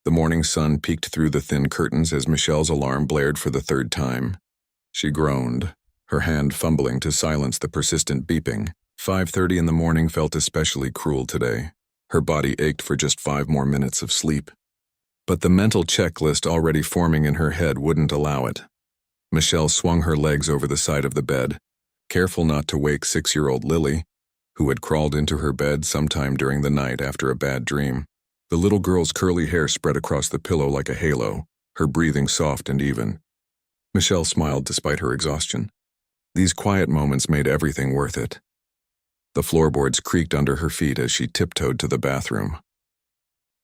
The morning sun peeked through the thin curtains as Michelle's alarm blared for the third time. She groaned, her hand fumbling to silence the persistent beeping. 5:30 in the morning felt especially cruel today. Her body ached for just 5 more minutes of sleep. But the mental checklist already forming in her head wouldn't allow it. Michelle swung her legs over the side of the bed, careful not to wake 6-year-old Lily, who had crawled into her bed sometime during the night after a bad dream. The little girl's curly hair spread across the pillow like a halo, her breathing soft and even. Michelle smiled despite her exhaustion. These quiet moments made everything worth it. The floorboards creaked under her feet as she tiptoed to the bathroom.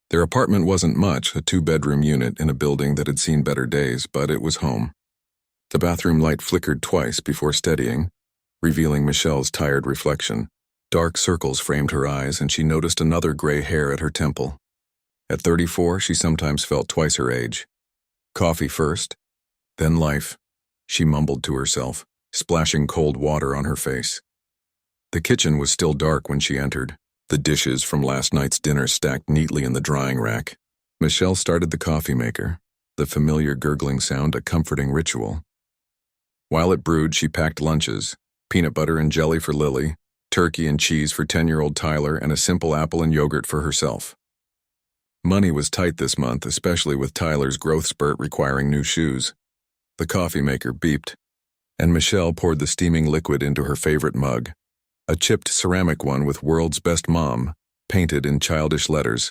Their apartment wasn't much, a 2-bedroom unit in a building that had seen better days, but it was home. The bathroom light flickered twice before steadying, revealing Michelle's tired reflection. Dark circles framed her eyes, and she noticed another gray hair at her temple. At 34, she sometimes felt twice her age. Coffee first, then life, she mumbled to herself, splashing cold water on her face. The kitchen was still dark when she entered, the dishes from last night's dinner stacked neatly in the drying rack. Michelle started the coffee maker, the familiar gurgling sound a comforting ritual. While it brewed, she packed lunches, peanut butter and jelly for Lily, turkey and cheese for 10-year-old Tyler, and a simple apple and yogurt for herself. Money was tight this month, especially with Tyler's growth spurt requiring new shoes. The coffee maker beeped, and Michelle poured the steaming liquid into her favorite mug, a chipped ceramic one with "World's Best Mom" painted in childish letters,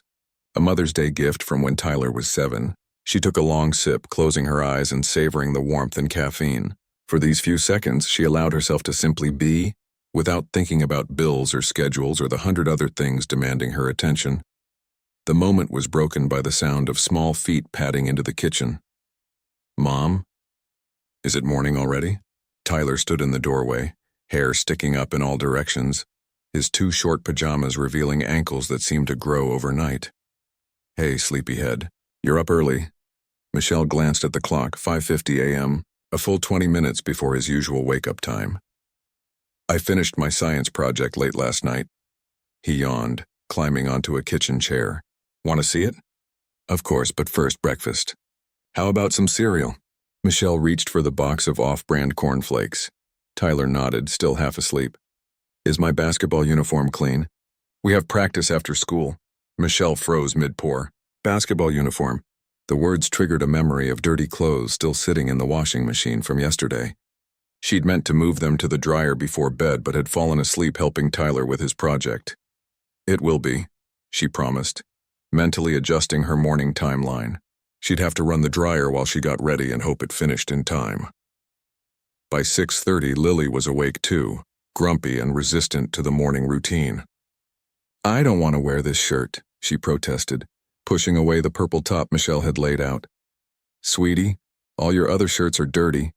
a Mother's Day gift from when Tyler was 7. She took a long sip, closing her eyes and savoring the warmth and caffeine. For these few seconds, she allowed herself to simply be, without thinking about bills or schedules or the 100 other things demanding her attention. The moment was broken by the sound of small feet padding into the kitchen. "Mom? Is it morning already?" Tyler stood in the doorway, hair sticking up in all directions, his 2 short pajamas revealing ankles that seemed to grow overnight. "Hey, sleepyhead, you're up early." Michelle glanced at the clock, 5:50 a.m., a full 20 minutes before his usual wake-up time. "I finished my science project late last night." He yawned, climbing onto a kitchen chair. "Want to see it?" "Of course, but first breakfast." "How about some cereal?" Michelle reached for the box of off-brand cornflakes. Tyler nodded, still half asleep. "Is my basketball uniform clean?" "We have practice after school." Michelle froze mid-pour. "Basketball uniform." The words triggered a memory of dirty clothes still sitting in the washing machine from yesterday. She'd meant to move them to the dryer before bed but had fallen asleep helping Tyler with his project. "It will be," she promised, mentally adjusting her morning timeline. She'd have to run the dryer while she got ready and hope it finished in time. By 6:30, Lily was awake too, grumpy and resistant to the morning routine. "I don't want to wear this shirt," she protested, pushing away the purple top Michelle had laid out. "Sweetie, all your other shirts are dirty.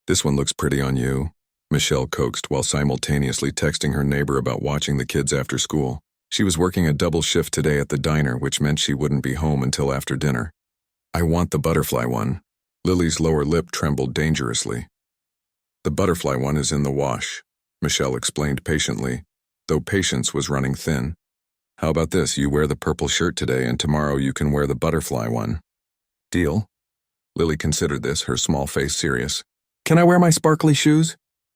This one looks pretty on you," Michelle coaxed while simultaneously texting her neighbor about watching the kids after school. She was working a double shift today at the diner, which meant she wouldn't be home until after dinner. "I want the butterfly one." Lily's lower lip trembled dangerously. "The butterfly one is in the wash," Michelle explained patiently, though patience was running thin. "How about this? You wear the purple shirt today and tomorrow you can wear the butterfly one." "Deal?" Lily considered this, her small face serious. "Can I wear my sparkly shoes?"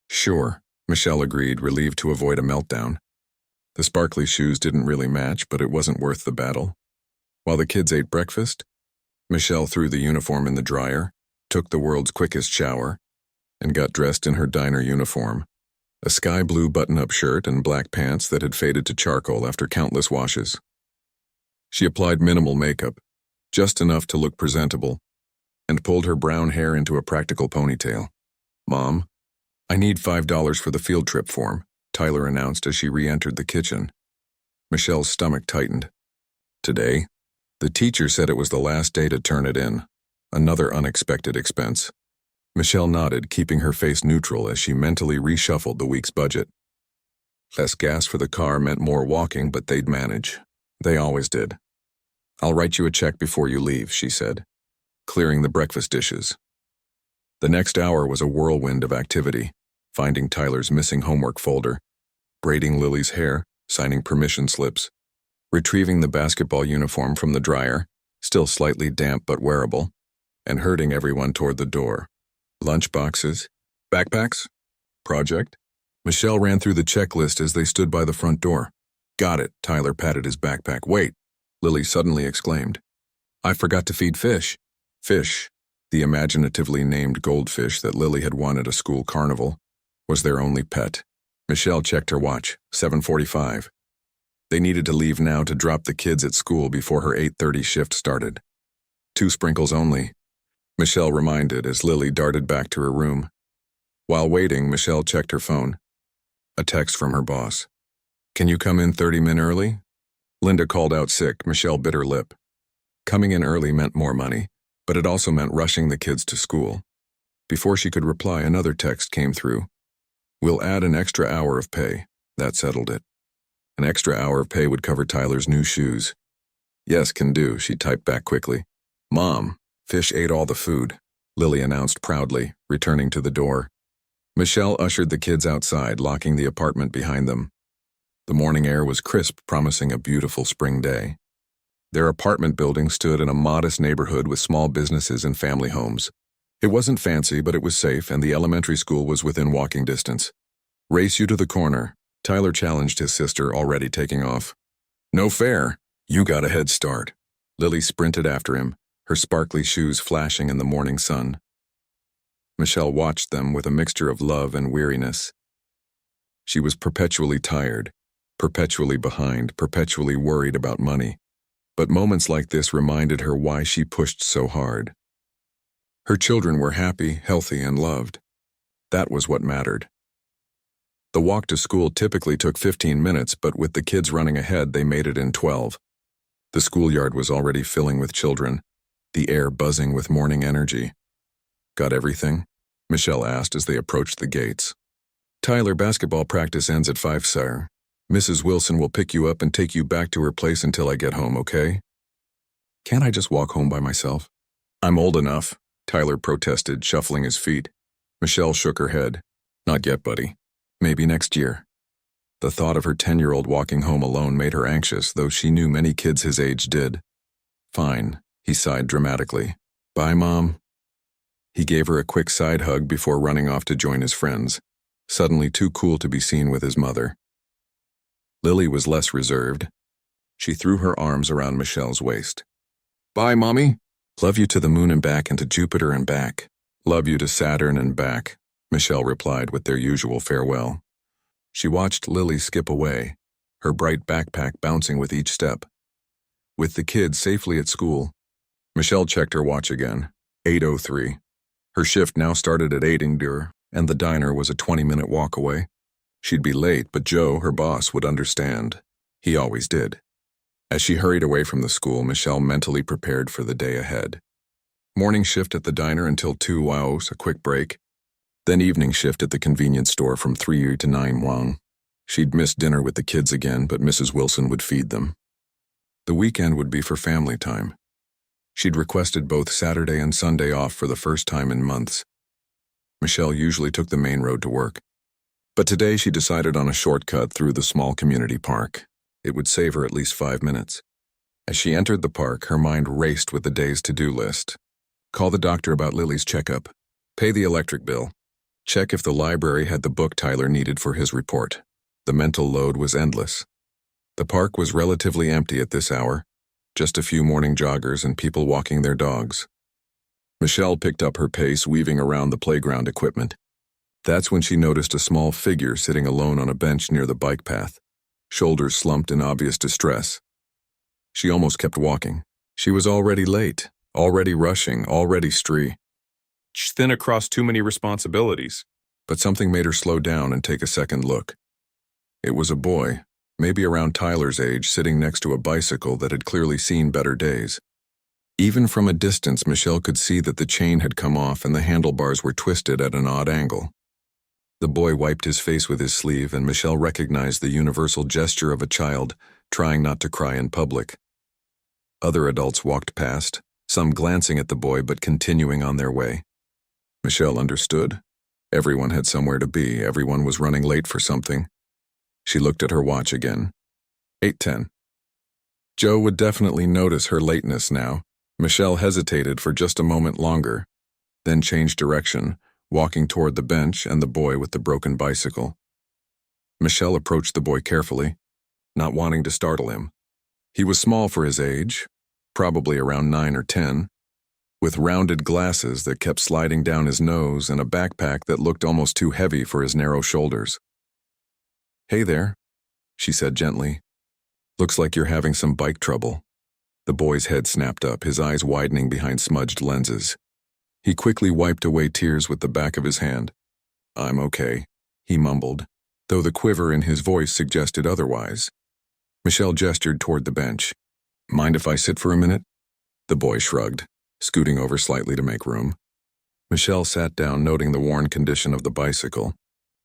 "Sure," Michelle agreed, relieved to avoid a meltdown. The sparkly shoes didn't really match, but it wasn't worth the battle. While the kids ate breakfast, Michelle threw the uniform in the dryer, took the world's quickest shower, and got dressed in her diner uniform, a sky blue button-up shirt and black pants that had faded to charcoal after countless washes. She applied minimal makeup, just enough to look presentable, and pulled her brown hair into a practical ponytail. "Mom, I need $5 for the field trip form," Tyler announced as she re-entered the kitchen. Michelle's stomach tightened. "Today?" The teacher said it was the last day to turn it in. Another unexpected expense. Michelle nodded, keeping her face neutral as she mentally reshuffled the week's budget. Less gas for the car meant more walking, but they'd manage. They always did. "I'll write you a check before you leave," she said, clearing the breakfast dishes. The next hour was a whirlwind of activity, finding Tyler's missing homework folder, braiding Lily's hair, signing permission slips, retrieving the basketball uniform from the dryer, still slightly damp but wearable, and herding everyone toward the door. Lunch boxes? Backpacks? Project? Michelle ran through the checklist as they stood by the front door. Got it, Tyler patted his backpack. Wait, Lily suddenly exclaimed. I forgot to feed fish. Fish, the imaginatively named goldfish that Lily had won at a school carnival, was their only pet. Michelle checked her watch, 7:45. They needed to leave now to drop the kids at school before her 8:30 shift started. 2 sprinkles only, Michelle reminded as Lily darted back to her room. While waiting, Michelle checked her phone. A text from her boss. Can you come in 30 minutes early? Linda called out sick. Michelle bit her lip. Coming in early meant more money, but it also meant rushing the kids to school. Before she could reply, another text came through. We'll add an extra hour of pay. That settled it. An extra hour of pay would cover Tyler's new shoes. Yes, can do, she typed back quickly. Mom, fish ate all the food, Lily announced proudly, returning to the door. Michelle ushered the kids outside, locking the apartment behind them. The morning air was crisp, promising a beautiful spring day. Their apartment building stood in a modest neighborhood with small businesses and family homes. It wasn't fancy, but it was safe, and the elementary school was within walking distance. Race you to the corner, Tyler challenged his sister, already taking off. No fair. You got a head start. Lily sprinted after him, her sparkly shoes flashing in the morning sun. Michelle watched them with a mixture of love and weariness. She was perpetually tired, perpetually behind, perpetually worried about money. But moments like this reminded her why she pushed so hard. Her children were happy, healthy, and loved. That was what mattered. The walk to school typically took 15 minutes, but with the kids running ahead, they made it in 12. The schoolyard was already filling with children, the air buzzing with morning energy. Got everything? Michelle asked as they approached the gates. Tyler, basketball practice ends at 5, sir. Mrs. Wilson will pick you up and take you back to her place until I get home, okay? Can't I just walk home by myself? I'm old enough, Tyler protested, shuffling his feet. Michelle shook her head. Not yet, buddy. Maybe next year. The thought of her 10-year-old walking home alone made her anxious, though she knew many kids his age did. Fine, he sighed dramatically. Bye, Mom. He gave her a quick side hug before running off to join his friends, suddenly too cool to be seen with his mother. Lily was less reserved. She threw her arms around Michelle's waist. Bye, Mommy. Love you to the moon and back and to Jupiter and back. Love you to Saturn and back, Michelle replied with their usual farewell. She watched Lily skip away, her bright backpack bouncing with each step. With the kids safely at school, Michelle checked her watch again, 8:03. Her shift now started at Adhering, and the diner was a 20-minute walk away. She'd be late, but Joe, her boss, would understand. He always did. As she hurried away from the school, Michelle mentally prepared for the day ahead. Morning shift at the diner until 2 hours, a quick break. Then evening shift at the convenience store from 3 to 9 wang. She'd miss dinner with the kids again, but Mrs. Wilson would feed them. The weekend would be for family time. She'd requested both Saturday and Sunday off for the first time in months. Michelle usually took the main road to work. But today she decided on a shortcut through the small community park. It would save her at least 5 minutes. As she entered the park, her mind raced with the day's to-do list. Call the doctor about Lily's checkup. Pay the electric bill. Check if the library had the book Tyler needed for his report. The mental load was endless. The park was relatively empty at this hour, just a few morning joggers and people walking their dogs. Michelle picked up her pace, weaving around the playground equipment. That's when she noticed a small figure sitting alone on a bench near the bike path, shoulders slumped in obvious distress. She almost kept walking. She was already late, already rushing, already thin across too many responsibilities. But something made her slow down and take a second look. It was a boy, maybe around Tyler's age, sitting next to a bicycle that had clearly seen better days. Even from a distance, Michelle could see that the chain had come off and the handlebars were twisted at an odd angle. The boy wiped his face with his sleeve, and Michelle recognized the universal gesture of a child trying not to cry in public. Other adults walked past, some glancing at the boy but continuing on their way. Michelle understood. Everyone had somewhere to be. Everyone was running late for something. She looked at her watch again. 8:10. Joe would definitely notice her lateness now. Michelle hesitated for just a moment longer, then changed direction, walking toward the bench and the boy with the broken bicycle. Michelle approached the boy carefully, not wanting to startle him. He was small for his age, probably around 9 or 10, with rounded glasses that kept sliding down his nose and a backpack that looked almost too heavy for his narrow shoulders. "Hey there," she said gently. "Looks like you're having some bike trouble." The boy's head snapped up, his eyes widening behind smudged lenses. He quickly wiped away tears with the back of his hand. "I'm okay," he mumbled, though the quiver in his voice suggested otherwise. Michelle gestured toward the bench. "Mind if I sit for a minute?" The boy shrugged, scooting over slightly to make room. Michelle sat down, noting the worn condition of the bicycle.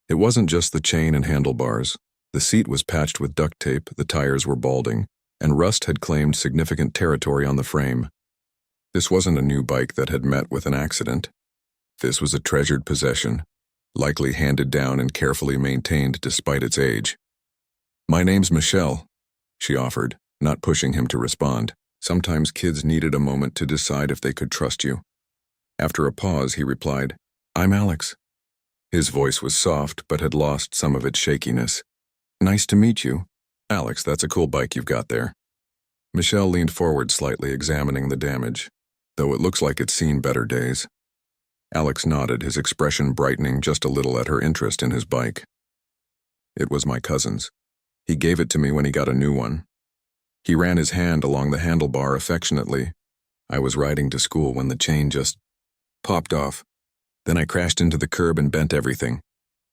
It wasn't just the chain and handlebars. The seat was patched with duct tape, the tires were balding, and rust had claimed significant territory on the frame. This wasn't a new bike that had met with an accident. This was a treasured possession, likely handed down and carefully maintained despite its age. "My name's Michelle," she offered, not pushing him to respond. Sometimes kids needed a moment to decide if they could trust you. After a pause, he replied, "I'm Alex." His voice was soft, but had lost some of its shakiness. "Nice to meet you. Alex, that's a cool bike you've got there." Michelle leaned forward slightly, examining the damage, though it looks like it's seen better days. Alex nodded, his expression brightening just a little at her interest in his bike. "It was my cousin's. He gave it to me when he got a new one." He ran his hand along the handlebar affectionately. "I was riding to school when the chain just popped off. Then I crashed into the curb and bent everything."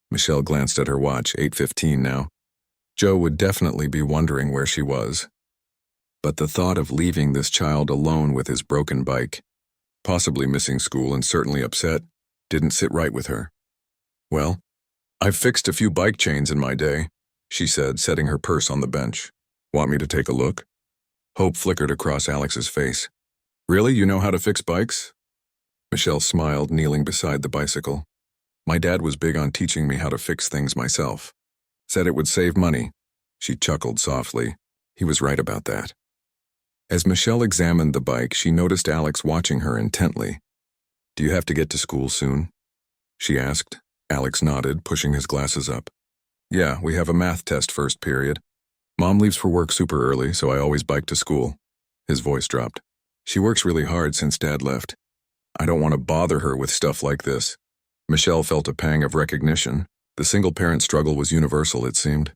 Michelle glanced at her watch, 8:15 now. Joe would definitely be wondering where she was. But the thought of leaving this child alone with his broken bike, possibly missing school and certainly upset, didn't sit right with her. "Well, I've fixed a few bike chains in my day," she said, setting her purse on the bench. "Want me to take a look?" Hope flickered across Alex's face. "Really? You know how to fix bikes?" Michelle smiled, kneeling beside the bicycle. "My dad was big on teaching me how to fix things myself. Said it would save money." She chuckled softly. He was right about that. As Michelle examined the bike, she noticed Alex watching her intently. "Do you have to get to school soon?" she asked. Alex nodded, pushing his glasses up. "Yeah, we have a math test first period. Mom leaves for work super early, so I always bike to school." His voice dropped. "She works really hard since Dad left. I don't want to bother her with stuff like this." Michelle felt a pang of recognition. The single-parent struggle was universal, it seemed.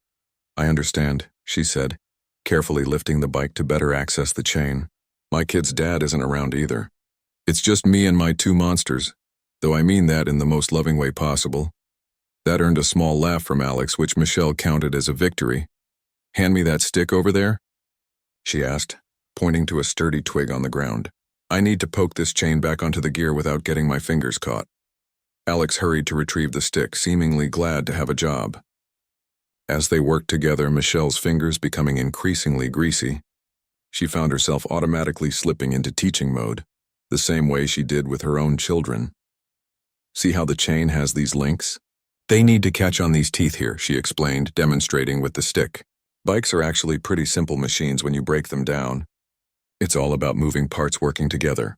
"I understand," she said, carefully lifting the bike to better access the chain. "My kid's dad isn't around either. It's just me and my two monsters, though I mean that in the most loving way possible." That earned a small laugh from Alex, which Michelle counted as a victory. "Hand me that stick over there?" she asked, pointing to a sturdy twig on the ground. "I need to poke this chain back onto the gear without getting my fingers caught." Alex hurried to retrieve the stick, seemingly glad to have a job. As they worked together, Michelle's fingers becoming increasingly greasy, she found herself automatically slipping into teaching mode, the same way she did with her own children. "See how the chain has these links? They need to catch on these teeth here," she explained, demonstrating with the stick. "Bikes are actually pretty simple machines when you break them down. It's all about moving parts working together."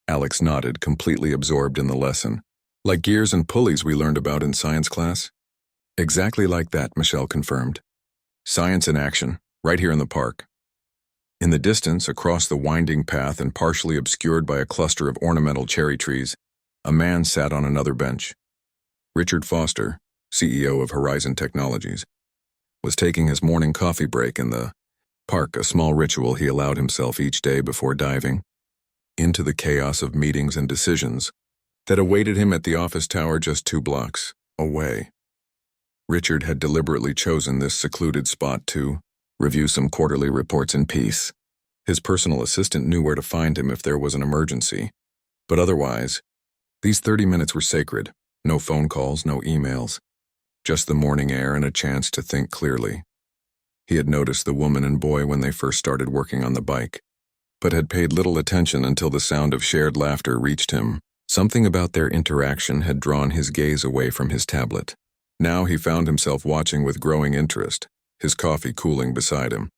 Alex nodded, completely absorbed in the lesson. "Like gears and pulleys we learned about in science class?" "Exactly like that," Michelle confirmed. "Science in action, right here in the park." In the distance, across the winding path and partially obscured by a cluster of ornamental cherry trees, a man sat on another bench. Richard Foster, CEO of Horizon Technologies, was taking his morning coffee break in the park, a small ritual he allowed himself each day before diving into the chaos of meetings and decisions that awaited him at the office tower just 2 blocks away. Richard had deliberately chosen this secluded spot to review some quarterly reports in peace. His personal assistant knew where to find him if there was an emergency, but otherwise, these 30 minutes were sacred. No phone calls, no emails, just the morning air and a chance to think clearly. He had noticed the woman and boy when they first started working on the bike, but had paid little attention until the sound of shared laughter reached him. Something about their interaction had drawn his gaze away from his tablet. Now he found himself watching with growing interest, his coffee cooling beside him.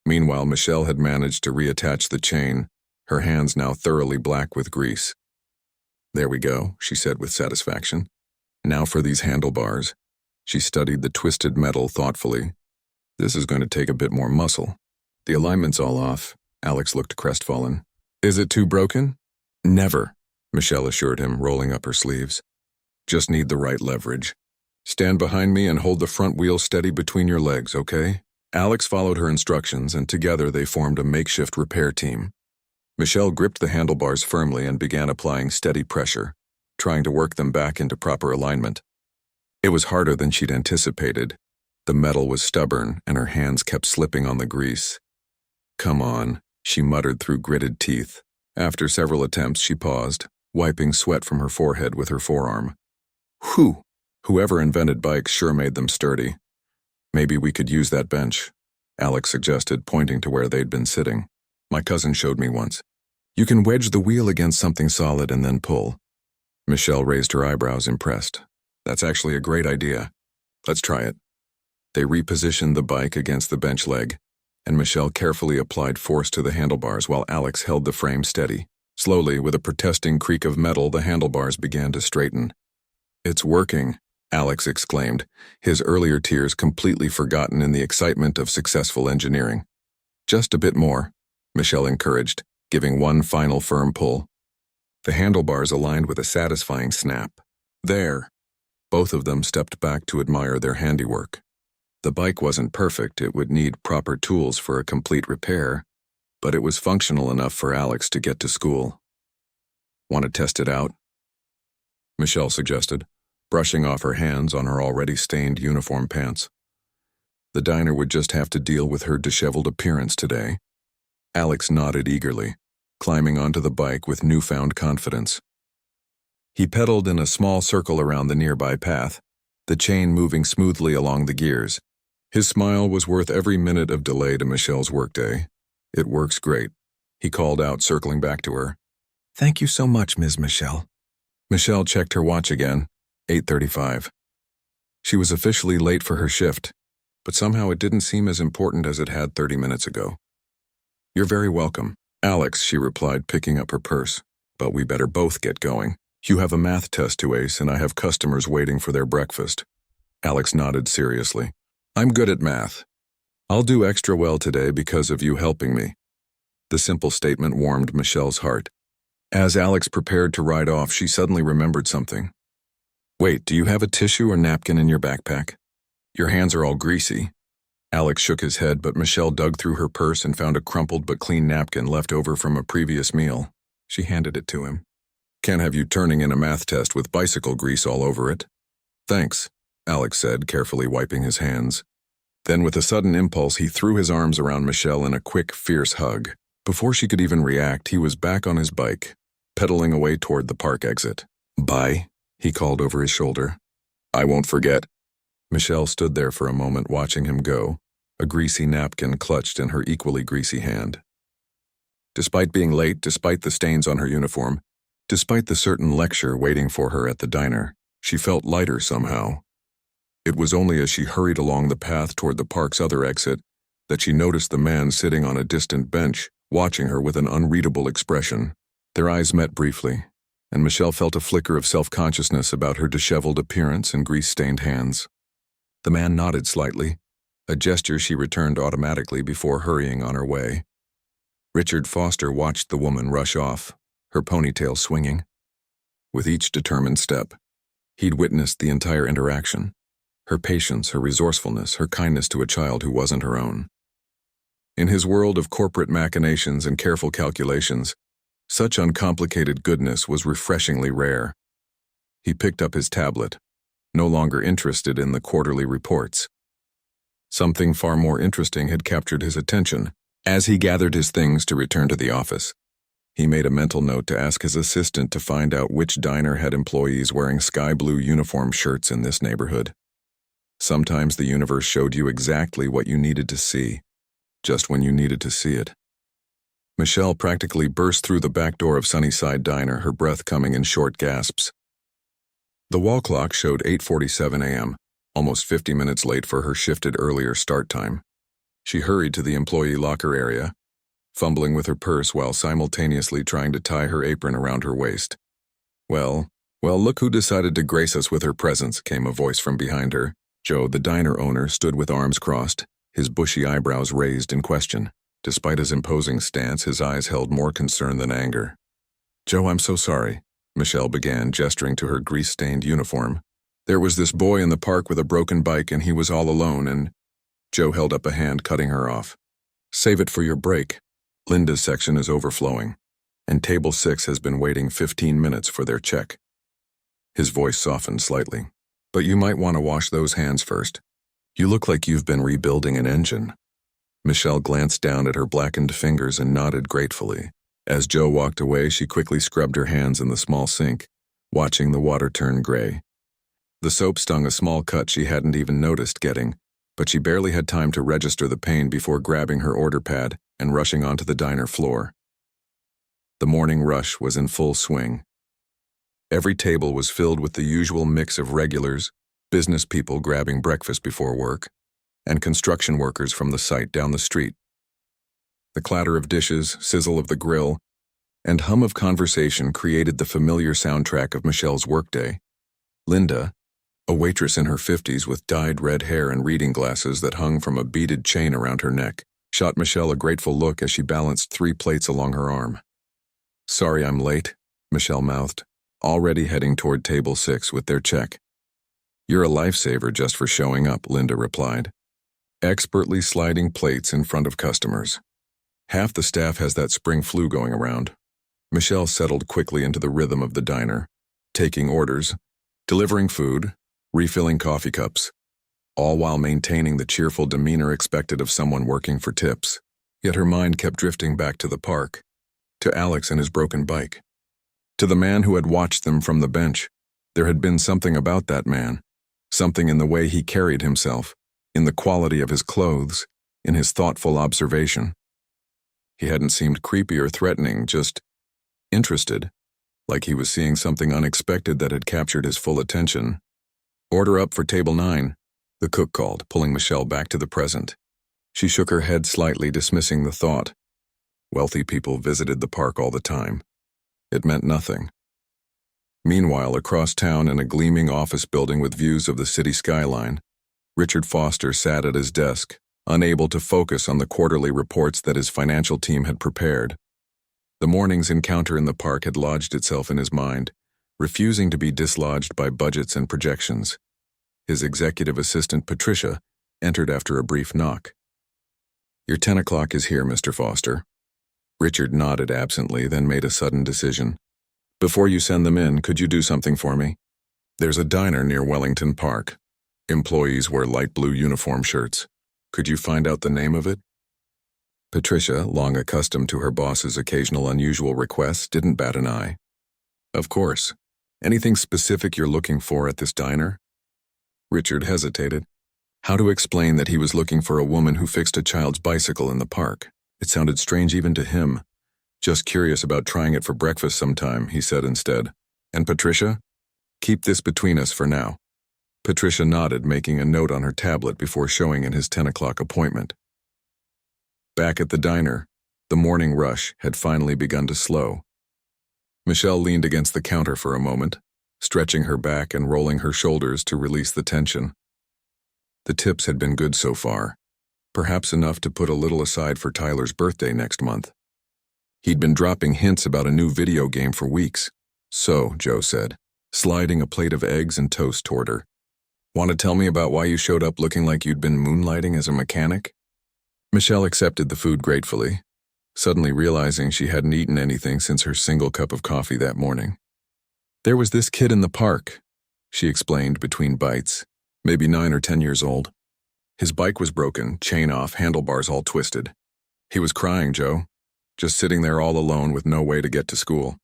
Meanwhile, Michelle had managed to reattach the chain, her hands now thoroughly black with grease. "There we go," she said with satisfaction. "Now for these handlebars." She studied the twisted metal thoughtfully. "This is going to take a bit more muscle." "The alignment's all off." Alex looked crestfallen. "Is it too broken?" "Never," Michelle assured him, rolling up her sleeves. "Just need the right leverage. Stand behind me and hold the front wheel steady between your legs, okay?" Alex followed her instructions, and together they formed a makeshift repair team. Michelle gripped the handlebars firmly and began applying steady pressure, trying to work them back into proper alignment. It was harder than she'd anticipated. The metal was stubborn, and her hands kept slipping on the grease. "Come on," she muttered through gritted teeth. After several attempts, she paused, wiping sweat from her forehead with her forearm. "Whew! Whoever invented bikes sure made them sturdy." "Maybe we could use that bench," Alex suggested, pointing to where they'd been sitting. "My cousin showed me once. You can wedge the wheel against something solid and then pull." Michelle raised her eyebrows, impressed. "That's actually a great idea. Let's try it." They repositioned the bike against the bench leg, and Michelle carefully applied force to the handlebars while Alex held the frame steady. Slowly, with a protesting creak of metal, the handlebars began to straighten. "It's working," Alex exclaimed, his earlier tears completely forgotten in the excitement of successful engineering. "Just a bit more," Michelle encouraged, giving one final firm pull. The handlebars aligned with a satisfying snap. "There." Both of them stepped back to admire their handiwork. The bike wasn't perfect, it would need proper tools for a complete repair, but it was functional enough for Alex to get to school. "Want to test it out?" Michelle suggested, brushing off her hands on her already stained uniform pants. The diner would just have to deal with her disheveled appearance today. Alex nodded eagerly, climbing onto the bike with newfound confidence. He pedaled in a small circle around the nearby path, the chain moving smoothly along the gears. His smile was worth every minute of delay to Michelle's workday. "It works great," he called out, circling back to her. "Thank you so much, Ms. Michelle." Michelle checked her watch again. 8:35. She was officially late for her shift, but somehow it didn't seem as important as it had 30 minutes ago. "You're very welcome, Alex," she replied, picking up her purse. "But we better both get going. You have a math test to ace, and I have customers waiting for their breakfast." Alex nodded seriously. "I'm good at math. I'll do extra well today because of you helping me." The simple statement warmed Michelle's heart. As Alex prepared to ride off, she suddenly remembered something. "Wait, do you have a tissue or napkin in your backpack? Your hands are all greasy." Alex shook his head, but Michelle dug through her purse and found a crumpled but clean napkin left over from a previous meal. She handed it to him. "Can't have you turning in a math test with bicycle grease all over it." "Thanks," Alex said, carefully wiping his hands. Then with a sudden impulse, he threw his arms around Michelle in a quick, fierce hug. Before she could even react, he was back on his bike, pedaling away toward the park exit. "Bye," he called over his shoulder. "I won't forget." Michelle stood there for a moment watching him go, a greasy napkin clutched in her equally greasy hand. Despite being late, despite the stains on her uniform, despite the certain lecture waiting for her at the diner, she felt lighter somehow. It was only as she hurried along the path toward the park's other exit that she noticed the man sitting on a distant bench, watching her with an unreadable expression. Their eyes met briefly, and Michelle felt a flicker of self-consciousness about her disheveled appearance and grease-stained hands. The man nodded slightly, a gesture she returned automatically before hurrying on her way. Richard Foster watched the woman rush off, her ponytail swinging. With each determined step, he'd witnessed the entire interaction. Her patience, her resourcefulness, her kindness to a child who wasn't her own. In his world of corporate machinations and careful calculations, such uncomplicated goodness was refreshingly rare. He picked up his tablet, no longer interested in the quarterly reports. Something far more interesting had captured his attention. As he gathered his things to return to the office, he made a mental note to ask his assistant to find out which diner had employees wearing sky blue uniform shirts in this neighborhood. Sometimes the universe showed you exactly what you needed to see, just when you needed to see it. Michelle practically burst through the back door of Sunnyside Diner, her breath coming in short gasps. The wall clock showed 8:47 a.m., almost 50 minutes late for her shifted earlier start time. She hurried to the employee locker area, fumbling with her purse while simultaneously trying to tie her apron around her waist. Well, look who decided to grace us with her presence," came a voice from behind her. Joe, the diner owner, stood with arms crossed, his bushy eyebrows raised in question. Despite his imposing stance, his eyes held more concern than anger. "Joe, I'm so sorry," Michelle began, gesturing to her grease-stained uniform. "There was this boy in the park with a broken bike and he was all alone and—" Joe held up a hand, cutting her off. "Save it for your break. Linda's section is overflowing, and table 6 has been waiting 15 minutes for their check." His voice softened slightly. "But you might want to wash those hands first. You look like you've been rebuilding an engine." Michelle glanced down at her blackened fingers and nodded gratefully. As Joe walked away, she quickly scrubbed her hands in the small sink, watching the water turn gray. The soap stung a small cut she hadn't even noticed getting, but she barely had time to register the pain before grabbing her order pad and rushing onto the diner floor. The morning rush was in full swing. Every table was filled with the usual mix of regulars, business people grabbing breakfast before work, and construction workers from the site down the street. The clatter of dishes, sizzle of the grill, and hum of conversation created the familiar soundtrack of Michelle's workday. Linda, a waitress in her 50s with dyed red hair and reading glasses that hung from a beaded chain around her neck, shot Michelle a grateful look as she balanced 3 plates along her arm. "Sorry I'm late," Michelle mouthed, already heading toward table 6 with their check. "You're a lifesaver just for showing up," Linda replied, expertly sliding plates in front of customers. "Half the staff has that spring flu going around." Michelle settled quickly into the rhythm of the diner, taking orders, delivering food, refilling coffee cups, all while maintaining the cheerful demeanor expected of someone working for tips. Yet her mind kept drifting back to the park, to Alex and his broken bike, to the man who had watched them from the bench. There had been something about that man, something in the way he carried himself, in the quality of his clothes, in his thoughtful observation. He hadn't seemed creepy or threatening, just interested, like he was seeing something unexpected that had captured his full attention. "Order up for table 9, the cook called, pulling Michelle back to the present. She shook her head slightly, dismissing the thought. Wealthy people visited the park all the time. It meant nothing. Meanwhile, across town in a gleaming office building with views of the city skyline, Richard Foster sat at his desk, unable to focus on the quarterly reports that his financial team had prepared. The morning's encounter in the park had lodged itself in his mind, refusing to be dislodged by budgets and projections. His executive assistant, Patricia, entered after a brief knock. "Your 10 o'clock is here, Mr. Foster." Richard nodded absently, then made a sudden decision. "Before you send them in, could you do something for me? There's a diner near Wellington Park. Employees wear light blue uniform shirts. Could you find out the name of it?" Patricia, long accustomed to her boss's occasional unusual requests, didn't bat an eye. "Of course. Anything specific you're looking for at this diner?" Richard hesitated. How to explain that he was looking for a woman who fixed a child's bicycle in the park? It sounded strange even to him. "Just curious about trying it for breakfast sometime," he said instead. "And Patricia? Keep this between us for now." Patricia nodded, making a note on her tablet before showing in his 10 o'clock appointment. Back at the diner, the morning rush had finally begun to slow. Michelle leaned against the counter for a moment, stretching her back and rolling her shoulders to release the tension. The tips had been good so far, perhaps enough to put a little aside for Tyler's birthday next month. He'd been dropping hints about a new video game for weeks. "So," Joe said, sliding a plate of eggs and toast toward her. "Want to tell me about why you showed up looking like you'd been moonlighting as a mechanic?" Michelle accepted the food gratefully, suddenly realizing she hadn't eaten anything since her single cup of coffee that morning. "There was this kid in the park," she explained between bites, maybe 9 or 10 years old. "His bike was broken, chain off, handlebars all twisted. He was crying, Joe, just sitting there all alone with no way to get to school."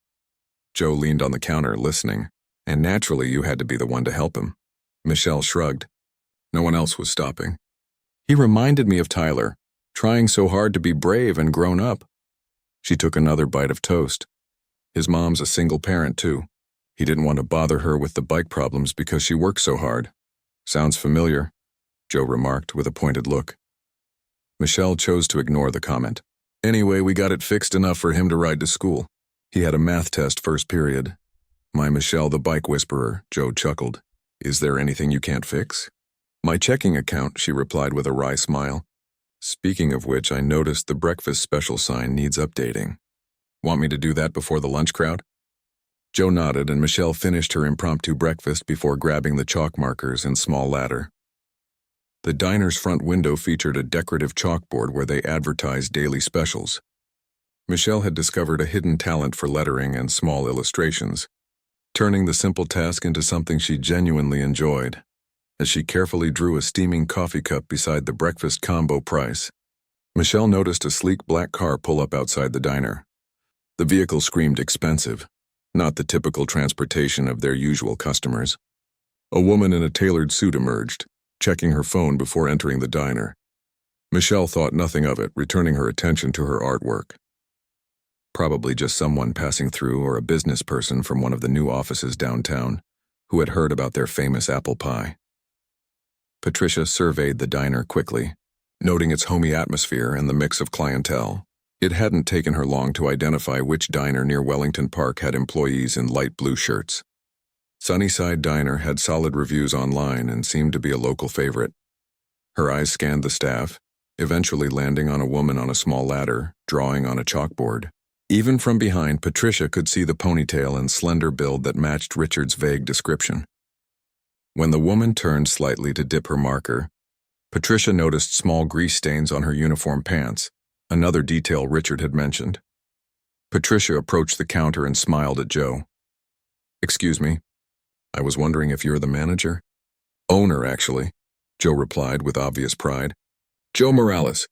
Joe leaned on the counter, listening, "And naturally you had to be the one to help him." Michelle shrugged. No one else was stopping. "He reminded me of Tyler, trying so hard to be brave and grown up." She took another bite of toast. "His mom's a single parent, too. He didn't want to bother her with the bike problems because she works so hard." "Sounds familiar," Joe remarked with a pointed look. Michelle chose to ignore the comment. Anyway, we got it fixed enough for him to ride to school. He had a math test first period. My Michelle the bike whisperer, Joe chuckled. Is there anything you can't fix? My checking account, she replied with a wry smile. Speaking of which, I noticed the breakfast special sign needs updating. Want me to do that before the lunch crowd? Joe nodded, and Michelle finished her impromptu breakfast before grabbing the chalk markers and small ladder. The diner's front window featured a decorative chalkboard where they advertised daily specials. Michelle had discovered a hidden talent for lettering and small illustrations, turning the simple task into something she genuinely enjoyed. As she carefully drew a steaming coffee cup beside the breakfast combo price, Michelle noticed a sleek black car pull up outside the diner. The vehicle screamed expensive, not the typical transportation of their usual customers. A woman in a tailored suit emerged, checking her phone before entering the diner. Michelle thought nothing of it, returning her attention to her artwork. Probably just someone passing through or a business person from one of the new offices downtown who had heard about their famous apple pie. Patricia surveyed the diner quickly, noting its homey atmosphere and the mix of clientele. It hadn't taken her long to identify which diner near Wellington Park had employees in light blue shirts. Sunnyside Diner had solid reviews online and seemed to be a local favorite. Her eyes scanned the staff, eventually landing on a woman on a small ladder, drawing on a chalkboard. Even from behind, Patricia could see the ponytail and slender build that matched Richard's vague description. When the woman turned slightly to dip her marker, Patricia noticed small grease stains on her uniform pants, another detail Richard had mentioned. Patricia approached the counter and smiled at Joe. Excuse me, I was wondering if you're the manager? Owner, actually, Joe replied with obvious pride. Joe Morales.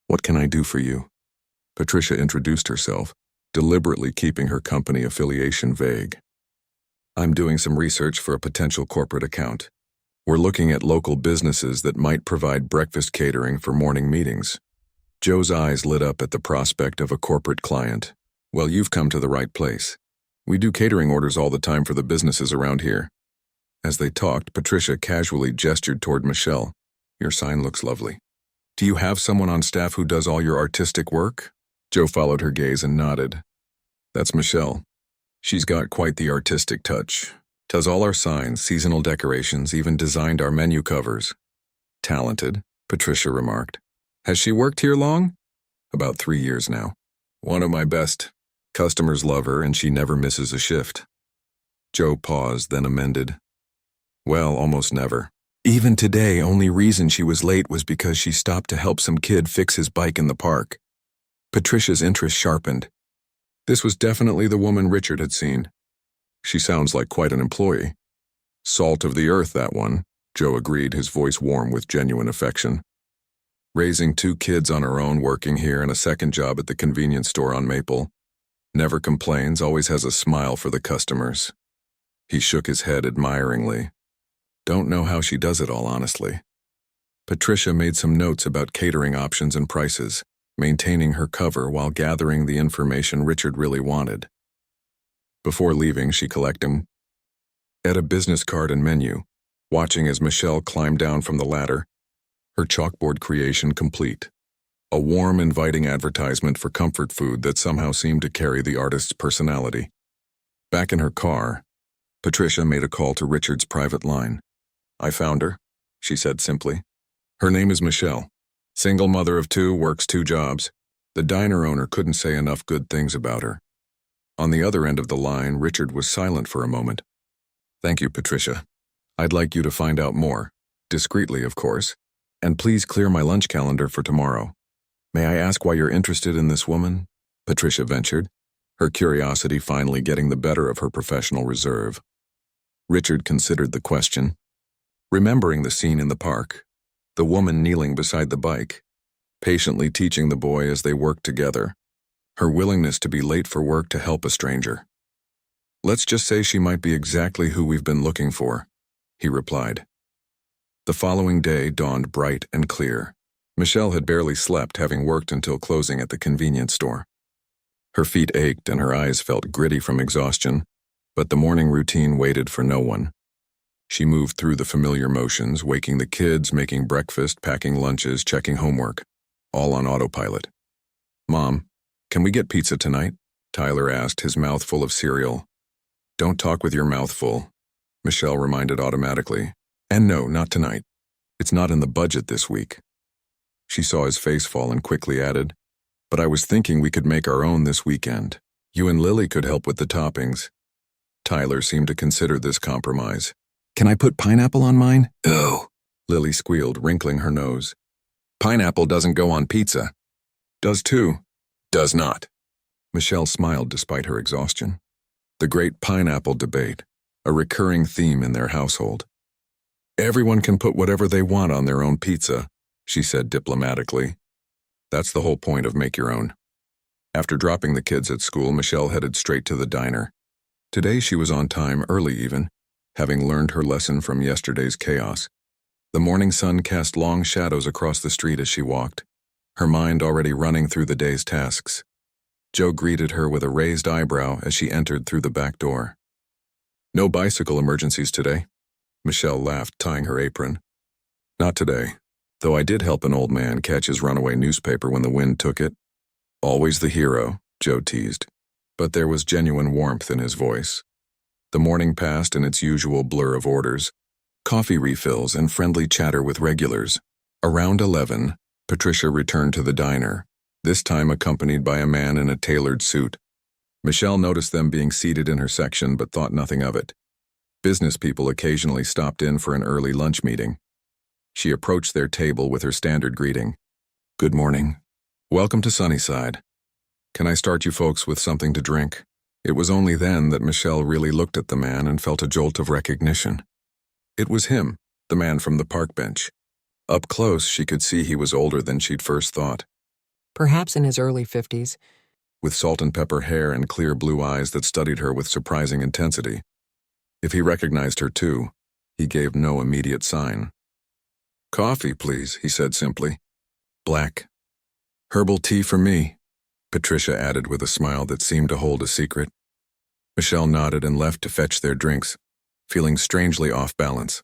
What can I do for you? Patricia introduced herself, deliberately keeping her company affiliation vague. I'm doing some research for a potential corporate account. We're looking at local businesses that might provide breakfast catering for morning meetings. Joe's eyes lit up at the prospect of a corporate client. Well, you've come to the right place. We do catering orders all the time for the businesses around here. As they talked, Patricia casually gestured toward Michelle. Your sign looks lovely. Do you have someone on staff who does all your artistic work? Joe followed her gaze and nodded. That's Michelle. She's got quite the artistic touch. Does all our signs, seasonal decorations, even designed our menu covers. Talented, Patricia remarked. Has she worked here long? About 3 years now. One of my best. Customers love her and she never misses a shift. Joe paused, then amended. Well, almost never. Even today, only reason she was late was because she stopped to help some kid fix his bike in the park. Patricia's interest sharpened. This was definitely the woman Richard had seen. She sounds like quite an employee. Salt of the earth, that one, Joe agreed, his voice warm with genuine affection. Raising 2 kids on her own, working here, and a second job at the convenience store on Maple. Never complains, always has a smile for the customers. He shook his head admiringly. Don't know how she does it all, honestly. Patricia made some notes about catering options and prices, maintaining her cover while gathering the information Richard really wanted. Before leaving, she collected a business card and menu, watching as Michelle climbed down from the ladder, her chalkboard creation complete. A warm, inviting advertisement for comfort food that somehow seemed to carry the artist's personality. Back in her car, Patricia made a call to Richard's private line. I found her, she said simply. Her name is Michelle. Single mother of 2, works 2 jobs. The diner owner couldn't say enough good things about her. On the other end of the line, Richard was silent for a moment. Thank you, Patricia. I'd like you to find out more, discreetly, of course, and please clear my lunch calendar for tomorrow. May I ask why you're interested in this woman? Patricia ventured, her curiosity finally getting the better of her professional reserve. Richard considered the question, remembering the scene in the park, the woman kneeling beside the bike, patiently teaching the boy as they worked together, her willingness to be late for work to help a stranger. Let's just say she might be exactly who we've been looking for, he replied. The following day dawned bright and clear. Michelle had barely slept, having worked until closing at the convenience store. Her feet ached and her eyes felt gritty from exhaustion, but the morning routine waited for no one. She moved through the familiar motions, waking the kids, making breakfast, packing lunches, checking homework, all on autopilot. Mom, can we get pizza tonight? Tyler asked, his mouth full of cereal. Don't talk with your mouth full, Michelle reminded automatically. And no, not tonight. It's not in the budget this week. She saw his face fall and quickly added, but I was thinking we could make our own this weekend. You and Lily could help with the toppings. Tyler seemed to consider this compromise. Can I put pineapple on mine? Ew, Lily squealed, wrinkling her nose. Pineapple doesn't go on pizza. Does too. Does not. Michelle smiled despite her exhaustion. The great pineapple debate, a recurring theme in their household. Everyone can put whatever they want on their own pizza, she said diplomatically. That's the whole point of make your own. After dropping the kids at school, Michelle headed straight to the diner. Today she was on time, early even, having learned her lesson from yesterday's chaos. The morning sun cast long shadows across the street as she walked, her mind already running through the day's tasks. Joe greeted her with a raised eyebrow as she entered through the back door. No bicycle emergencies today? Michelle laughed, tying her apron. Not today, though I did help an old man catch his runaway newspaper when the wind took it. Always the hero, Joe teased, but there was genuine warmth in his voice. The morning passed in its usual blur of orders, coffee refills and friendly chatter with regulars. Around 11, Patricia returned to the diner, this time accompanied by a man in a tailored suit. Michelle noticed them being seated in her section but thought nothing of it. Business people occasionally stopped in for an early lunch meeting. She approached their table with her standard greeting. Good morning. Welcome to Sunnyside. Can I start you folks with something to drink? It was only then that Michelle really looked at the man and felt a jolt of recognition. It was him, the man from the park bench. Up close, she could see he was older than she'd first thought. Perhaps in his early 50s. With salt and pepper hair and clear blue eyes that studied her with surprising intensity. If he recognized her too, he gave no immediate sign. Coffee, please, he said simply. Black. Herbal tea for me, Patricia added with a smile that seemed to hold a secret. Michelle nodded and left to fetch their drinks, feeling strangely off balance.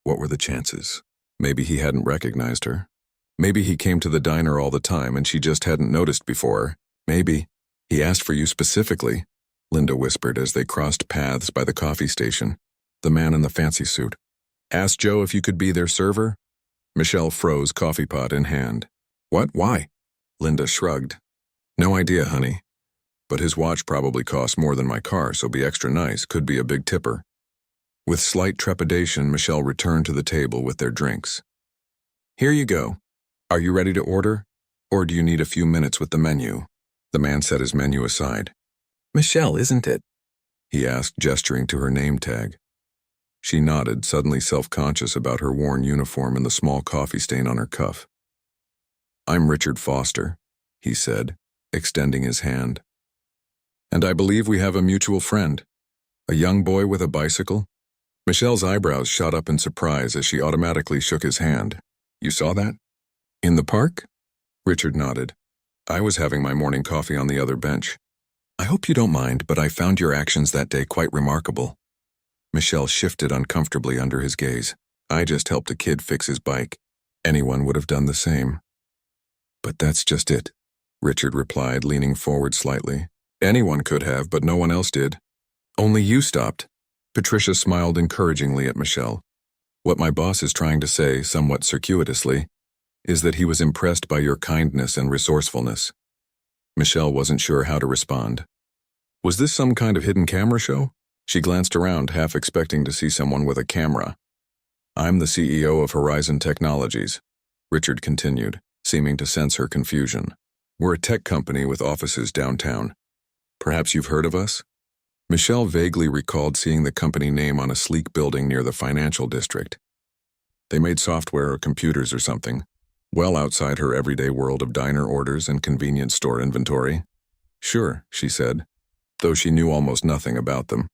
What were the chances? Maybe he hadn't recognized her. Maybe he came to the diner all the time and she just hadn't noticed before. Maybe he asked for you specifically, Linda whispered as they crossed paths by the coffee station, the man in the fancy suit. Asked Joe if you could be their server? Michelle froze, coffee pot in hand. What? Why? Linda shrugged. No idea, honey. But his watch probably costs more than my car, so be extra nice, could be a big tipper. With slight trepidation, Michelle returned to the table with their drinks. Here you go. Are you ready to order? Or do you need a few minutes with the menu? The man set his menu aside. Michelle, isn't it? He asked, gesturing to her name tag. She nodded, suddenly self-conscious about her worn uniform and the small coffee stain on her cuff. I'm Richard Foster, he said, extending his hand. And I believe we have a mutual friend, a young boy with a bicycle. Michelle's eyebrows shot up in surprise as she automatically shook his hand. You saw that? In the park? Richard nodded. I was having my morning coffee on the other bench. I hope you don't mind, but I found your actions that day quite remarkable. Michelle shifted uncomfortably under his gaze. I just helped a kid fix his bike. Anyone would have done the same. But that's just it, Richard replied, leaning forward slightly. Anyone could have, but no one else did. Only you stopped. Patricia smiled encouragingly at Michelle. What my boss is trying to say, somewhat circuitously, is that he was impressed by your kindness and resourcefulness. Michelle wasn't sure how to respond. Was this some kind of hidden camera show? She glanced around, half expecting to see someone with a camera. I'm the CEO of Horizon Technologies, Richard continued, seeming to sense her confusion. We're a tech company with offices downtown. Perhaps you've heard of us? Michelle vaguely recalled seeing the company name on a sleek building near the financial district. They made software or computers or something, well outside her everyday world of diner orders and convenience store inventory. Sure, she said, though she knew almost nothing about them.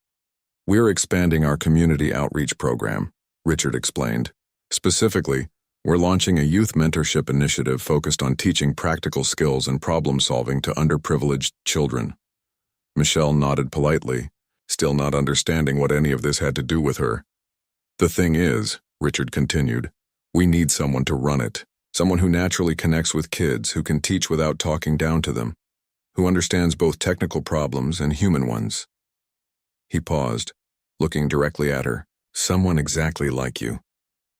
We're expanding our community outreach program, Richard explained. Specifically, we're launching a youth mentorship initiative focused on teaching practical skills and problem-solving to underprivileged children. Michelle nodded politely, still not understanding what any of this had to do with her. The thing is, Richard continued, we need someone to run it, Someone who naturally connects with kids, who can teach without talking down to them, who understands both technical problems and human ones. He paused, looking directly at her. Someone exactly like you.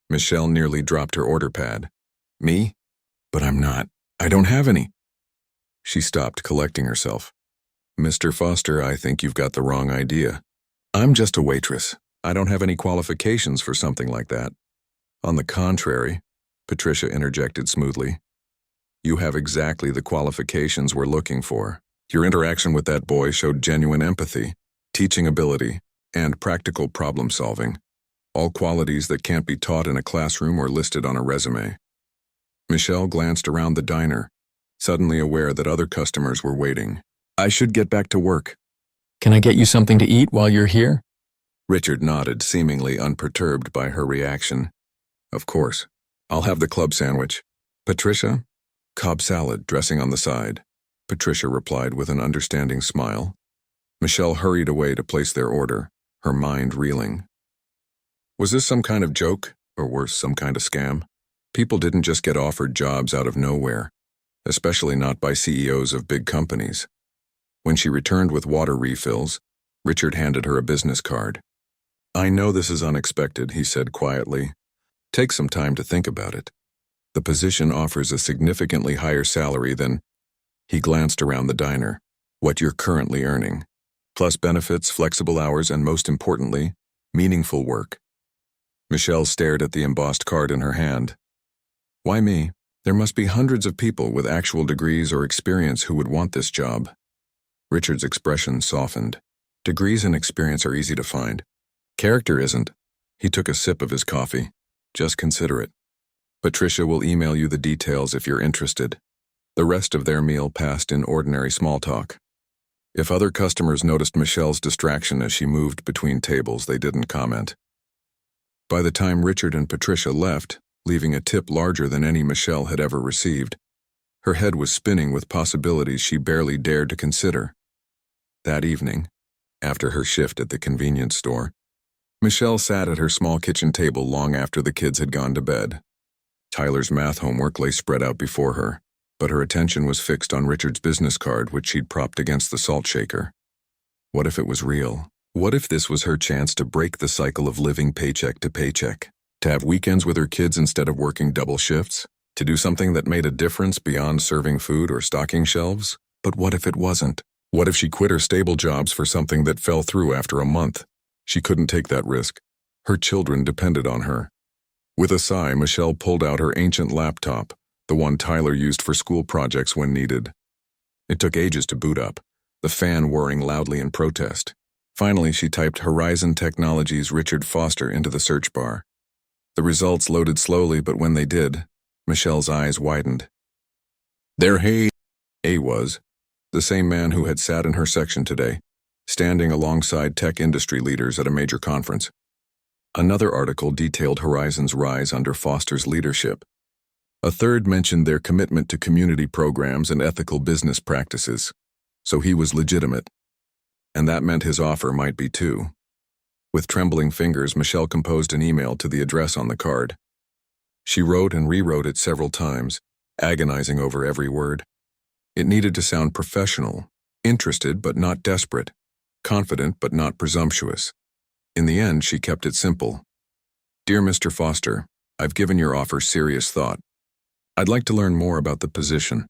Michelle nearly dropped her order pad. Me? But I'm not. I don't have any. She stopped, collecting herself. Mr. Foster, I think you've got the wrong idea. I'm just a waitress. I don't have any qualifications for something like that. On the contrary, Patricia interjected smoothly, you have exactly the qualifications we're looking for. Your interaction with that boy showed genuine empathy, teaching ability, and practical problem solving, all qualities that can't be taught in a classroom or listed on a resume. Michelle glanced around the diner, suddenly aware that other customers were waiting. I should get back to work. Can I get you something to eat while you're here? Richard nodded, seemingly unperturbed by her reaction. Of course. I'll have the club sandwich. Patricia? Cobb salad, dressing on the side. Patricia replied with an understanding smile. Michelle hurried away to place their order, her mind reeling. Was this some kind of joke, or worse, some kind of scam? People didn't just get offered jobs out of nowhere, especially not by CEOs of big companies. When she returned with water refills, Richard handed her a business card. I know this is unexpected, he said quietly. Take some time to think about it. The position offers a significantly higher salary than, he glanced around the diner, what you're currently earning, plus benefits, flexible hours, and most importantly, meaningful work. Michelle stared at the embossed card in her hand. Why me? There must be hundreds of people with actual degrees or experience who would want this job. Richard's expression softened. Degrees and experience are easy to find. Character isn't. He took a sip of his coffee. Just consider it. Patricia will email you the details if you're interested. The rest of their meal passed in ordinary small talk. If other customers noticed Michelle's distraction as she moved between tables, they didn't comment. By the time Richard and Patricia left, leaving a tip larger than any Michelle had ever received, her head was spinning with possibilities she barely dared to consider. That evening, after her shift at the convenience store, Michelle sat at her small kitchen table long after the kids had gone to bed. Tyler's math homework lay spread out before her, but her attention was fixed on Richard's business card, which she'd propped against the salt shaker. What if it was real? What if this was her chance to break the cycle of living paycheck to paycheck? To have weekends with her kids instead of working double shifts? To do something that made a difference beyond serving food or stocking shelves? But what if it wasn't? What if she quit her stable jobs for something that fell through after a month? She couldn't take that risk. Her children depended on her. With a sigh, Michelle pulled out her ancient laptop, the one Tyler used for school projects when needed. It took ages to boot up, the fan whirring loudly in protest. Finally, she typed Horizon Technologies Richard Foster into the search bar. The results loaded slowly, but when they did, Michelle's eyes widened. There he was, the same man who had sat in her section today, standing alongside tech industry leaders at a major conference. Another article detailed Horizon's rise under Foster's leadership. A third mentioned their commitment to community programs and ethical business practices. So he was legitimate. And that meant his offer might be too. With trembling fingers, Michelle composed an email to the address on the card. She wrote and rewrote it several times, agonizing over every word. It needed to sound professional, interested but not desperate, confident but not presumptuous. In the end, she kept it simple. Dear Mr. Foster, I've given your offer serious thought. I'd like to learn more about the position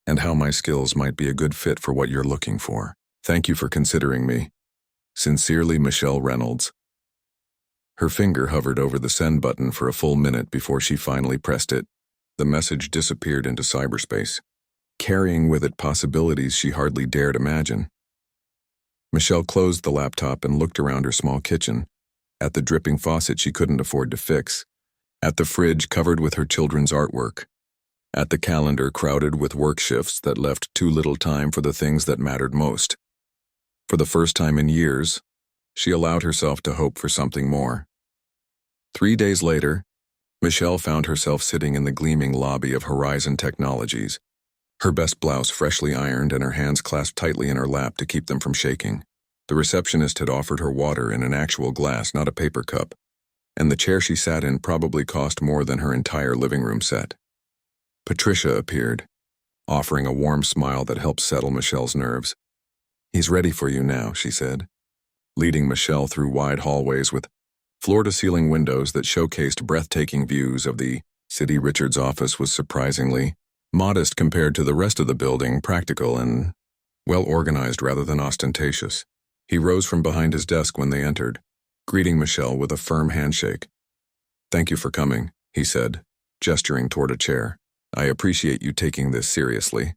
and how my skills might be a good fit for what you're looking for. Thank you for considering me. Sincerely, Michelle Reynolds. Her finger hovered over the send button for a full minute before she finally pressed it. The message disappeared into cyberspace, carrying with it possibilities she hardly dared imagine. Michelle closed the laptop and looked around her small kitchen, at the dripping faucet she couldn't afford to fix, at the fridge covered with her children's artwork, at the calendar crowded with work shifts that left too little time for the things that mattered most. For the first time in years, she allowed herself to hope for something more. 3 days later, Michelle found herself sitting in the gleaming lobby of Horizon Technologies, her best blouse freshly ironed and her hands clasped tightly in her lap to keep them from shaking. The receptionist had offered her water in an actual glass, not a paper cup, and the chair she sat in probably cost more than her entire living room set. Patricia appeared, offering a warm smile that helped settle Michelle's nerves. "He's ready for you now," she said, leading Michelle through wide hallways with floor-to-ceiling windows that showcased breathtaking views of the city. Richard's office was surprisingly modest compared to the rest of the building, practical and well-organized rather than ostentatious. He rose from behind his desk when they entered, greeting Michelle with a firm handshake. "Thank you for coming," he said, gesturing toward a chair. "I appreciate you taking this seriously."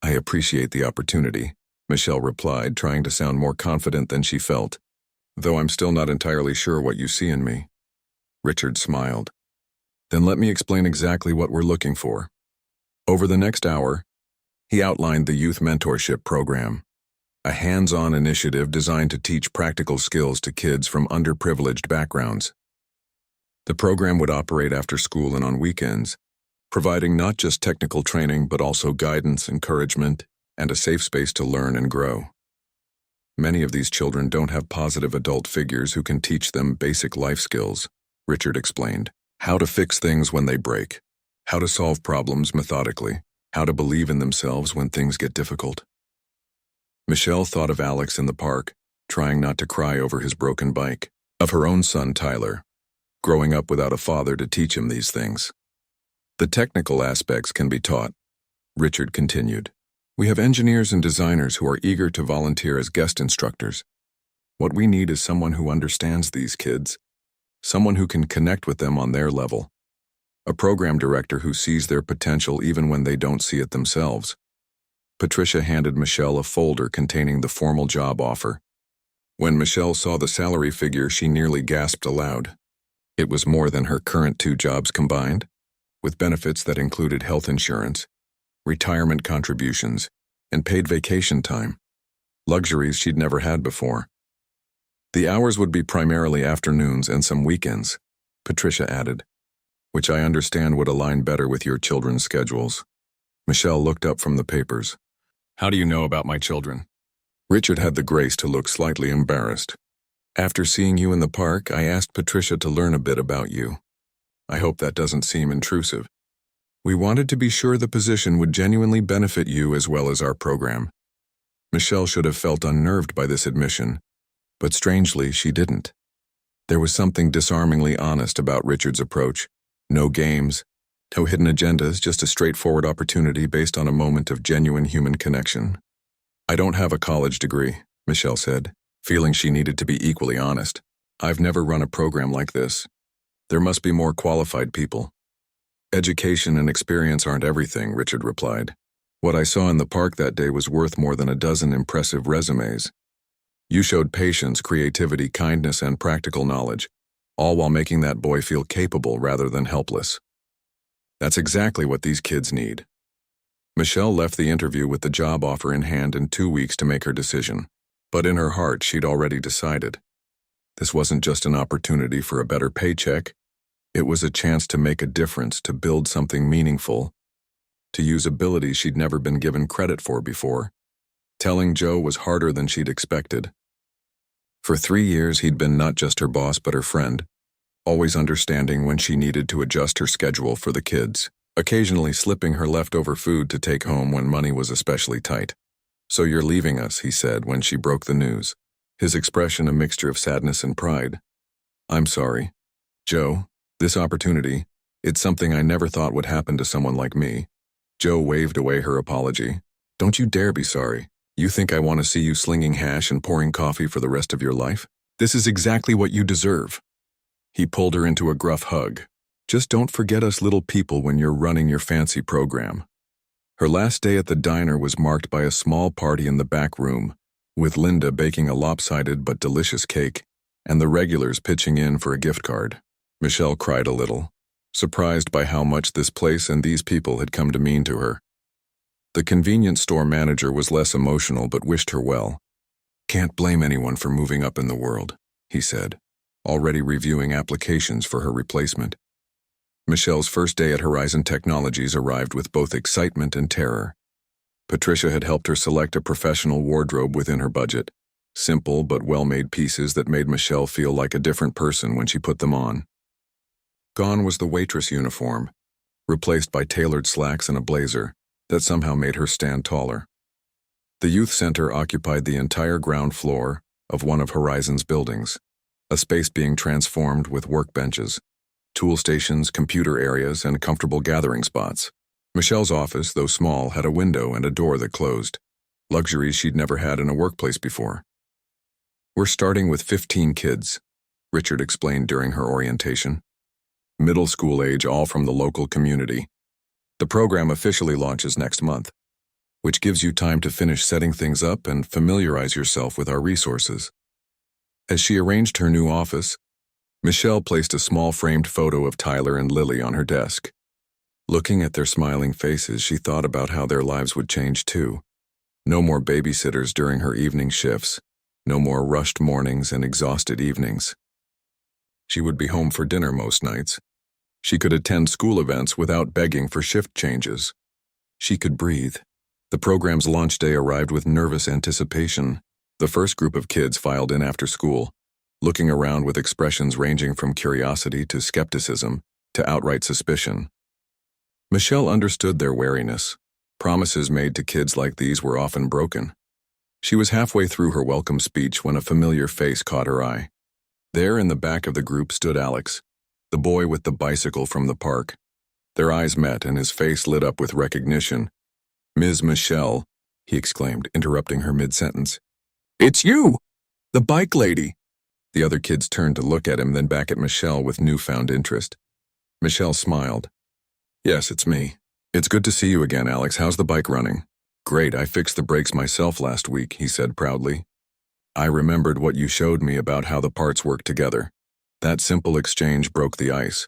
"I appreciate the opportunity," Michelle replied, trying to sound more confident than she felt. "Though I'm still not entirely sure what you see in me." Richard smiled. "Then let me explain exactly what we're looking for." Over the next hour, he outlined the Youth Mentorship Program, a hands-on initiative designed to teach practical skills to kids from underprivileged backgrounds. The program would operate after school and on weekends, providing not just technical training but also guidance, encouragement, and a safe space to learn and grow. Many of these children don't have positive adult figures who can teach them basic life skills, Richard explained. How to fix things when they break, how to solve problems methodically, how to believe in themselves when things get difficult. Michelle thought of Alex in the park, trying not to cry over his broken bike, of her own son Tyler, growing up without a father to teach him these things. "The technical aspects can be taught," Richard continued. "We have engineers and designers who are eager to volunteer as guest instructors. What we need is someone who understands these kids, someone who can connect with them on their level, a program director who sees their potential even when they don't see it themselves." Patricia handed Michelle a folder containing the formal job offer. When Michelle saw the salary figure, she nearly gasped aloud. It was more than her current 2 jobs combined, with benefits that included health insurance, retirement contributions, and paid vacation time, luxuries she'd never had before. "The hours would be primarily afternoons and some weekends," Patricia added, "which I understand would align better with your children's schedules." Michelle looked up from the papers. "How do you know about my children?" Richard had the grace to look slightly embarrassed. "After seeing you in the park, I asked Patricia to learn a bit about you. I hope that doesn't seem intrusive. We wanted to be sure the position would genuinely benefit you as well as our program." Michelle should have felt unnerved by this admission, but strangely, she didn't. There was something disarmingly honest about Richard's approach. No games, no hidden agendas, just a straightforward opportunity based on a moment of genuine human connection. "I don't have a college degree," Michelle said, feeling she needed to be equally honest. "I've never run a program like this. There must be more qualified people." "Education and experience aren't everything," Richard replied. "What I saw in the park that day was worth more than a dozen impressive resumes. You showed patience, creativity, kindness, and practical knowledge, all while making that boy feel capable rather than helpless. That's exactly what these kids need." Michelle left the interview with the job offer in hand and 2 weeks to make her decision. But in her heart, she'd already decided. This wasn't just an opportunity for a better paycheck. It was a chance to make a difference, to build something meaningful, to use abilities she'd never been given credit for before. Telling Joe was harder than she'd expected. For 3 years, he'd been not just her boss but her friend, always understanding when she needed to adjust her schedule for the kids, occasionally slipping her leftover food to take home when money was especially tight. "So you're leaving us," he said when she broke the news, his expression a mixture of sadness and pride. "I'm sorry, Joe. This opportunity, it's something I never thought would happen to someone like me." Joe waved away her apology. "Don't you dare be sorry. You think I want to see you slinging hash and pouring coffee for the rest of your life? This is exactly what you deserve." He pulled her into a gruff hug. "Just don't forget us little people when you're running your fancy program." Her last day at the diner was marked by a small party in the back room, with Linda baking a lopsided but delicious cake, and the regulars pitching in for a gift card. Michelle cried a little, surprised by how much this place and these people had come to mean to her. The convenience store manager was less emotional but wished her well. "Can't blame anyone for moving up in the world," he said, already reviewing applications for her replacement. Michelle's first day at Horizon Technologies arrived with both excitement and terror. Patricia had helped her select a professional wardrobe within her budget, simple but well-made pieces that made Michelle feel like a different person when she put them on. Gone was the waitress uniform, replaced by tailored slacks and a blazer that somehow made her stand taller. The youth center occupied the entire ground floor of one of Horizon's buildings, a space being transformed with workbenches, tool stations, computer areas, and comfortable gathering spots. Michelle's office, though small, had a window and a door that closed, luxuries she'd never had in a workplace before. "We're starting with 15 kids," Richard explained during her orientation. "Middle school age, all from the local community. The program officially launches next month, which gives you time to finish setting things up and familiarize yourself with our resources." As she arranged her new office, Michelle placed a small framed photo of Tyler and Lily on her desk. Looking at their smiling faces, she thought about how their lives would change too. No more babysitters during her evening shifts, no more rushed mornings and exhausted evenings. She would be home for dinner most nights. She could attend school events without begging for shift changes. She could breathe. The program's launch day arrived with nervous anticipation. The first group of kids filed in after school, looking around with expressions ranging from curiosity to skepticism to outright suspicion. Michelle understood their wariness. Promises made to kids like these were often broken. She was halfway through her welcome speech when a familiar face caught her eye. There in the back of the group stood Alex, the boy with the bicycle from the park. Their eyes met and his face lit up with recognition. "Ms. Michelle," he exclaimed, interrupting her mid-sentence. "It's you! The bike lady!" The other kids turned to look at him, then back at Michelle with newfound interest. Michelle smiled. "Yes, it's me. It's good to see you again, Alex. How's the bike running?" "Great, I fixed the brakes myself last week," he said proudly. "I remembered what you showed me about how the parts work together. That simple exchange broke the ice.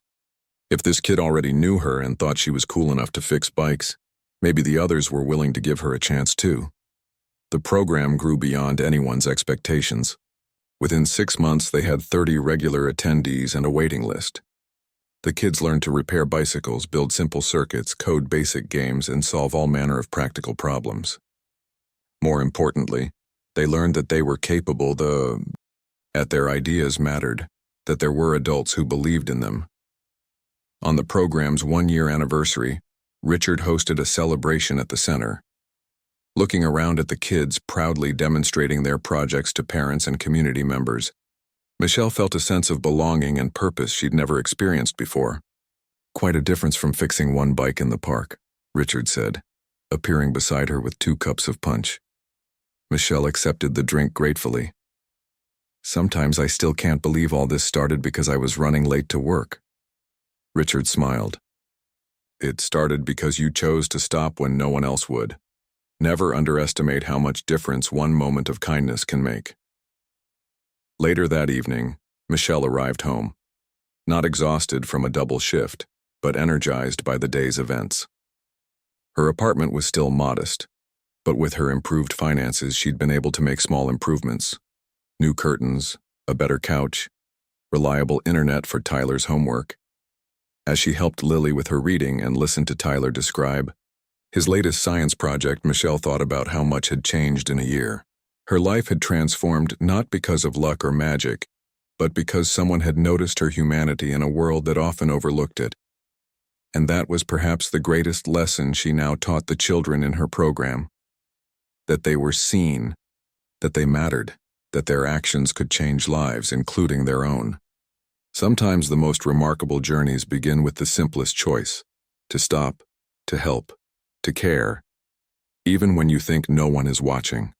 If this kid already knew her and thought she was cool enough to fix bikes, maybe the others were willing to give her a chance too." The program grew beyond anyone's expectations. Within 6 months, they had 30 regular attendees and a waiting list. The kids learned to repair bicycles, build simple circuits, code basic games, and solve all manner of practical problems. More importantly, they learned that they were capable, that their ideas mattered, that there were adults who believed in them. On the program's 1-year anniversary, Richard hosted a celebration at the center. Looking around at the kids proudly demonstrating their projects to parents and community members, Michelle felt a sense of belonging and purpose she'd never experienced before. "Quite a difference from fixing one bike in the park," Richard said, appearing beside her with 2 cups of punch. Michelle accepted the drink gratefully. "Sometimes I still can't believe all this started because I was running late to work." Richard smiled. "It started because you chose to stop when no one else would. Never underestimate how much difference one moment of kindness can make." Later that evening, Michelle arrived home, not exhausted from a double shift, but energized by the day's events. Her apartment was still modest, but with her improved finances, she'd been able to make small improvements. New curtains, a better couch, reliable internet for Tyler's homework. As she helped Lily with her reading and listened to Tyler describe his latest science project, Michelle thought about how much had changed in a year. Her life had transformed not because of luck or magic, but because someone had noticed her humanity in a world that often overlooked it. And that was perhaps the greatest lesson she now taught the children in her program. That they were seen, that they mattered, that their actions could change lives, including their own. Sometimes the most remarkable journeys begin with the simplest choice: to stop, to help, to care, even when you think no one is watching.